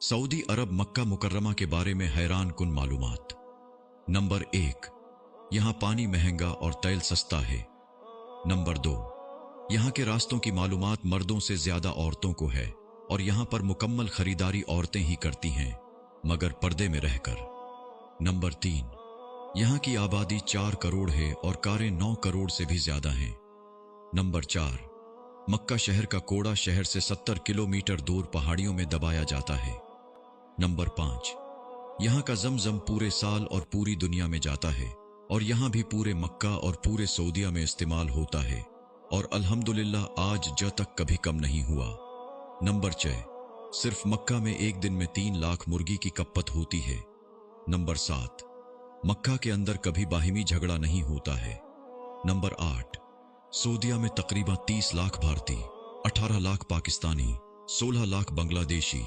Saudi अरब मक्का मुकर्रमा के बारे में हैरान कुन मालूमात। नंबर 1, यहाँ पानी महंगा और तेल सस्ता है। नंबर 2, यहाँ के रास्तों की मालूमात मर्दों से ज्यादा औरतों को है और यहाँ पर मुकम्मल खरीदारी औरतें ही करती हैं, मगर पर्दे में रहकर। नंबर 3, यहाँ की आबादी 4 करोड़ है और कारें 9 करोड़ से भी ज्यादा हैं। नंबर 4, मक्का शहर का कोड़ा शहर से 70 किलोमीटर दूर पहाड़ियों में दबाया जाता है। नंबर 5, यहाँ का जमजम पूरे साल और पूरी दुनिया में जाता है और यहाँ भी पूरे मक्का और पूरे सऊदिया में इस्तेमाल होता है और अल्हम्दुलिल्लाह आज ज तक कभी कम नहीं हुआ। नंबर 6, सिर्फ मक्का में एक दिन में 3 लाख मुर्गी की खपत होती है। नंबर 7, मक्का के अंदर कभी बाहिमी झगड़ा नहीं होता है। नंबर 8, सऊदिया में तकरीबन 30 लाख भारतीय, 18 लाख पाकिस्तानी, 16 लाख बांग्लादेशी,